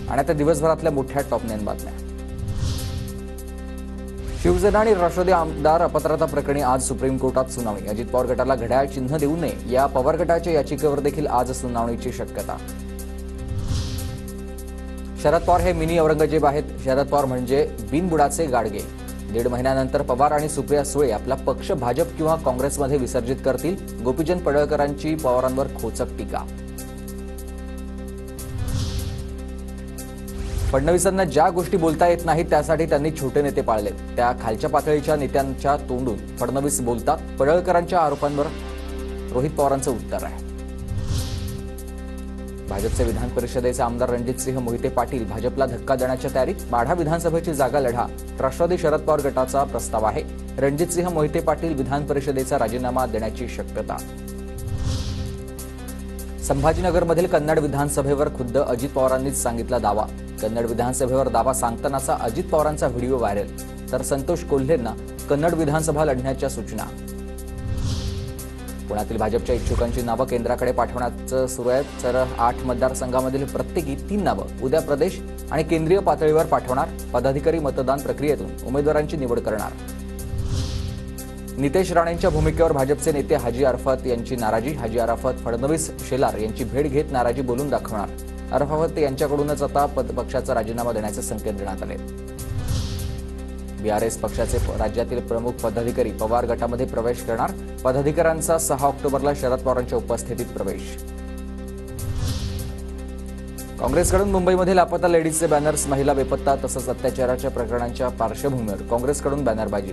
आणि आता दिवसभरातल्या मोठ्या टॉप 9 बातम्या। शिवसेना आणि राष्ट्रवादी आमदार अपात्रता प्रकरणी आज सुप्रीम कोर्टात सुनावणी। अजित पवार गटाला घड्याळ चिन्ह देऊ नये या पवार गटाच्या याचिकेवर देखील आज सुनावणीची शक्यता। शरद पवार हे मिनी औरंगजेब आहेत। शरद पवार म्हणजे बिनबुडाचे गाडगे। 1.5 महिन्यानंतर पवार आणि सुप्रिया सुळे आपला पक्ष भाजप किंवा काँग्रेसमध्ये विसर्जित करतील। गोपीचंद पडळकरांची पवारांवर खोचक टीका। फडणवीसांना ज्या गोष्टी बोलता येत नाहीत त्यासाठी त्यांनी छोटे नेते पाळले। त्या खालच्या पातळीच्या नेत्यांच्या तोंडून फडणवीस बोलतात। पडळकरांच्या आरोपांवर रोहित पवारांचं उत्तर आहे। भाजपचे विधान परिषदेचे आमदार रणजितसिंह मोहिते पाटील भाजपला धक्का देण्याच्या तयारीत। माढा विधानसभेची जागा लढा राष्ट्रवादी शरद पवार गटाचा प्रस्ताव आहे। रणजितसिंह मोहिते पाटील विधान परिषदेचा राजीनामा देण्याची शक्यता। संभाजीनगरमधील कन्नड विधानसभेवर खुद्द अजित पवारांनीच सांगितला दावा। कन्नड विधानसभेवर दावा सांगतानाचा अजित पवारांचा व्हिडिओ व्हायरल। तर संतोष कोल्हेंना कन्नड विधानसभा लढण्याच्या सूचना। पुण्यातील भाजपच्या इच्छुकांची नावं केंद्राकडे पाठवण्याचं सुरू आहे। तर 8 मतदारसंघामधील प्रत्येकी 3 नावं उद्या प्रदेश आणि केंद्रीय पातळीवर पाठवणार। पदाधिकारी मतदान प्रक्रियेतून उमेदवारांची निवड करणार। नितेश राणेंच्या भूमिकेवर भाजपचे नेते हाजी अरफत यांची नाराजी। हाजी अरफत फडणवीस शेलार यांची भेट घेत नाराजी बोलून दाखवणार। अरफत यांच्याकडूनच आता पक्षाचा राजीनामा देण्याचे संकेत देण्यात आले। बीआरएस पक्षाचे राज्यातील प्रमुख पदाधिकारी पवार गटामध्ये प्रवेश करणार। पदाधिकाऱ्यांचा 6 ऑक्टोबरला शरद पवारांच्या उपस्थितीत प्रवेश। काँग्रेसकडून मुंबईमध्ये लापता लेडीजचे बॅनर्स, महिला बेपत्ता तसंच अत्याचाराच्या प्रकरणांच्या पार्श्वभूमीवर काँग्रेसकडून बॅनरबाजी।